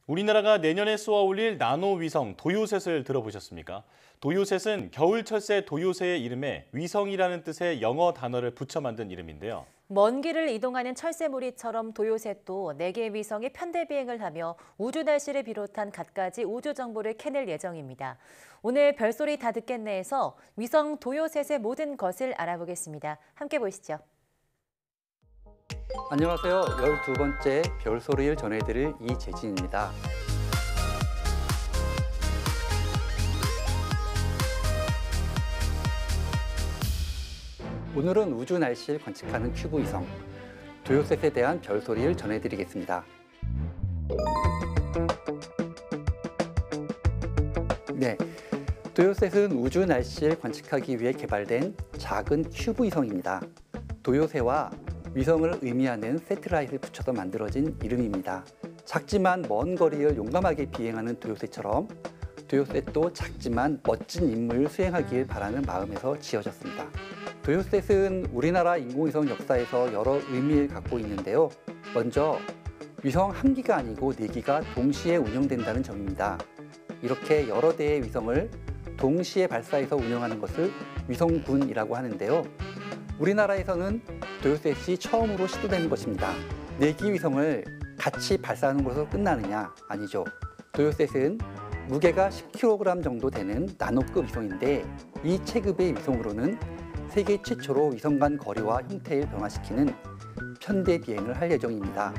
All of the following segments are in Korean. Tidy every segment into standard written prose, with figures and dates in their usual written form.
우리나라가 내년에 쏘아 올릴 나노 위성 도요셋을 들어보셨습니까? 도요셋은 겨울철새 도요새의 이름에 위성이라는 뜻의 영어 단어를 붙여 만든 이름인데요. 먼 길을 이동하는 철새무리처럼 도요셋도 4개의 위성이 편대 비행을 하며 우주 날씨를 비롯한 갖가지 우주 정보를 캐낼 예정입니다. 오늘 별소리 다 듣겠네에서 위성 도요셋의 모든 것을 알아보겠습니다. 함께 보시죠. 안녕하세요. 12번째 별소리를 전해드릴 이재진입니다. 오늘은 우주 날씨를 관측하는 큐브 위성 도요셋에 대한 별소리를 전해드리겠습니다. 네, 도요셋은 우주 날씨를 관측하기 위해 개발된 작은 큐브 위성입니다. 도요새와 위성을 의미하는 세틀라이트를 붙여서 만들어진 이름입니다. 작지만 먼 거리를 용감하게 비행하는 도요새처럼 도요셋도 작지만 멋진 임무를 수행하길 바라는 마음에서 지어졌습니다. 도요셋은 우리나라 인공위성 역사에서 여러 의미를 갖고 있는데요. 먼저 위성 1기가 아니고 4기가 동시에 운영된다는 점입니다. 이렇게 여러 대의 위성을 동시에 발사해서 운영하는 것을 위성군이라고 하는데요. 우리나라에서는 도요셋이 처음으로 시도되는 것입니다. 4기 위성을 같이 발사하는 것으로 끝나느냐? 아니죠. 도요셋은 무게가 10kg 정도 되는 나노급 위성인데 이 체급의 위성으로는 세계 최초로 위성 간 거리와 형태를 변화시키는 편대 비행을 할 예정입니다.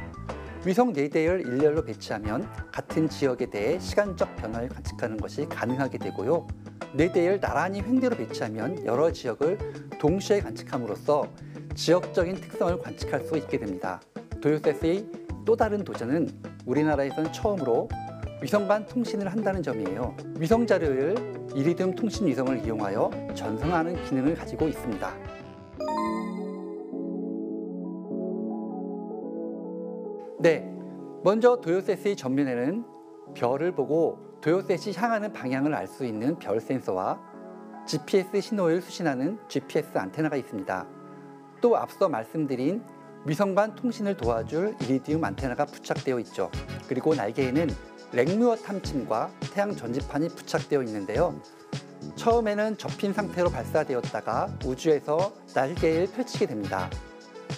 위성 4대를 일렬로 배치하면 같은 지역에 대해 시간적 변화를 관측하는 것이 가능하게 되고요. 4대를 나란히 횡대로 배치하면 여러 지역을 동시에 관측함으로써 지역적인 특성을 관측할 수 있게 됩니다. 도요셋의 또 다른 도전은 우리나라에서는 처음으로 위성 간 통신을 한다는 점이에요. 위성 자료를 이리듐 통신 위성을 이용하여 전송하는 기능을 가지고 있습니다. 네, 먼저 도요셋의 전면에는 별을 보고 도요셋이 향하는 방향을 알 수 있는 별 센서와 GPS 신호를 수신하는 GPS 안테나가 있습니다. 또 앞서 말씀드린 위성 간 통신을 도와줄 이리듐 안테나가 부착되어 있죠. 그리고 날개에는 랭뮤어 탐침과 태양 전지판이 부착되어 있는데요. 처음에는 접힌 상태로 발사되었다가 우주에서 날개를 펼치게 됩니다.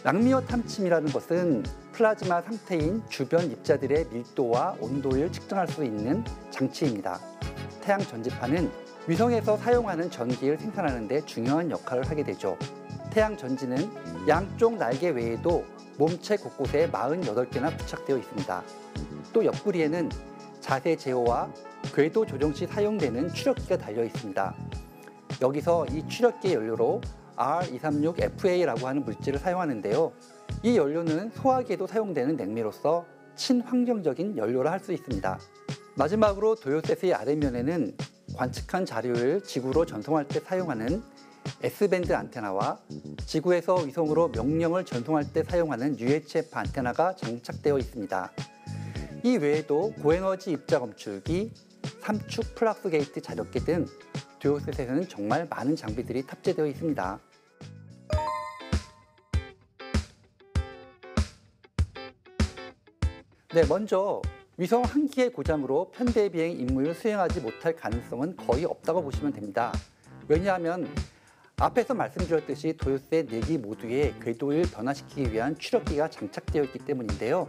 랑미어 탐침이라는 것은 플라즈마 상태인 주변 입자들의 밀도와 온도를 측정할 수 있는 장치입니다. 태양 전지판은 위성에서 사용하는 전기를 생산하는 데 중요한 역할을 하게 되죠. 태양 전지는 양쪽 날개 외에도 몸체 곳곳에 48개나 부착되어 있습니다. 또 옆구리에는 자세 제어와 궤도 조정 시 사용되는 추력기가 달려 있습니다. 여기서 이 추력기의 연료로 R236FA라고 하는 물질을 사용하는데요. 이 연료는 소화기에도 사용되는 냉매로서 친환경적인 연료라 할 수 있습니다. 마지막으로 도요셋의 아래면에는 관측한 자료를 지구로 전송할 때 사용하는 S밴드 안테나와 지구에서 위성으로 명령을 전송할 때 사용하는 UHF 안테나가 장착되어 있습니다. 이 외에도 고에너지 입자 검출기, 삼축 플럭스 게이트 자력계 등 도요셋에서는 정말 많은 장비들이 탑재되어 있습니다. 네, 먼저 위성 1기의 고장으로 편대 비행 임무를 수행하지 못할 가능성은 거의 없다고 보시면 됩니다. 왜냐하면 앞에서 말씀드렸듯이 도요셋 4기 모두의 궤도를 변화시키기 위한 추력기가 장착되어 있기 때문인데요.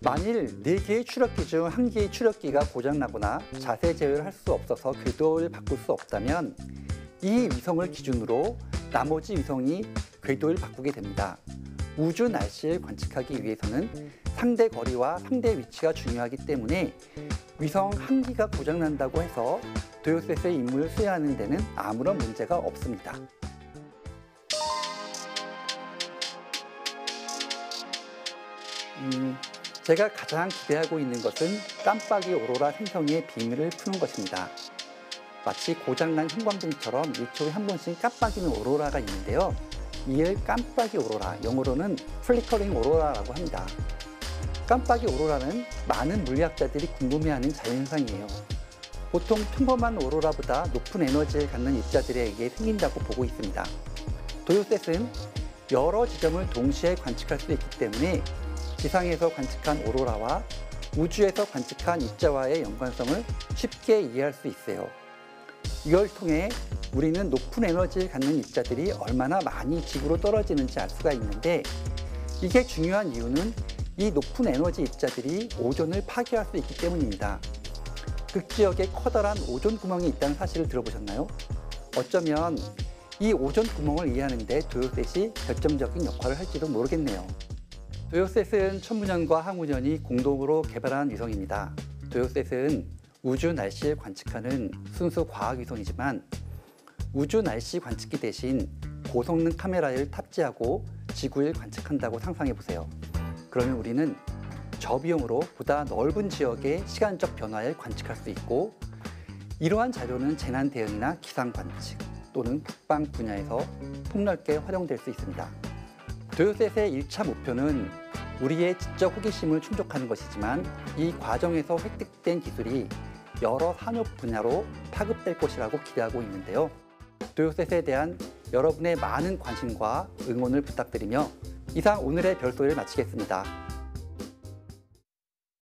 만일 4개의 추력기 중 1개의 추력기가 고장나거나 자세 제어를 할 수 없어서 궤도를 바꿀 수 없다면 이 위성을 기준으로 나머지 위성이 궤도를 바꾸게 됩니다. 우주 날씨를 관측하기 위해서는 상대 거리와 상대 위치가 중요하기 때문에 위성 1기가 고장난다고 해서 도요셋의 임무를 수행하는 데는 아무런 문제가 없습니다. 제가 가장 기대하고 있는 것은 깜빡이 오로라 생성의 비밀을 푸는 것입니다. 마치 고장난 형광등처럼 1초에 한 번씩 깜빡이는 오로라가 있는데요. 이를 깜빡이 오로라, 영어로는 플리커링 오로라라고 합니다. 깜빡이 오로라는 많은 물리학자들이 궁금해하는 자연현상이에요. 보통 평범한 오로라보다 높은 에너지를 갖는 입자들에게 생긴다고 보고 있습니다. 도요셋은 여러 지점을 동시에 관측할 수 있기 때문에 지상에서 관측한 오로라와 우주에서 관측한 입자와의 연관성을 쉽게 이해할 수 있어요. 이걸 통해 우리는 높은 에너지를 갖는 입자들이 얼마나 많이 지구로 떨어지는지 알 수가 있는데, 이게 중요한 이유는 이 높은 에너지 입자들이 오존을 파괴할 수 있기 때문입니다. 극지역에 커다란 오존 구멍이 있다는 사실을 들어보셨나요? 어쩌면 이 오존 구멍을 이해하는 데 도요셋이 결정적인 역할을 할지도 모르겠네요. 도요셋은 천문연과 항우연이 공동으로 개발한 위성입니다. 도요셋은 우주 날씨를 관측하는 순수 과학 위성이지만 우주 날씨 관측기 대신 고성능 카메라를 탑재하고 지구를 관측한다고 상상해 보세요. 그러면 우리는 저비용으로 보다 넓은 지역의 시간적 변화를 관측할 수 있고, 이러한 자료는 재난 대응이나 기상 관측 또는 국방 분야에서 폭넓게 활용될 수 있습니다. 도요셋의 1차 목표는 우리의 지적 호기심을 충족하는 것이지만 이 과정에서 획득된 기술이 여러 산업 분야로 파급될 것이라고 기대하고 있는데요. 도요셋에 대한 여러분의 많은 관심과 응원을 부탁드리며 이상 오늘의 별소리를 마치겠습니다.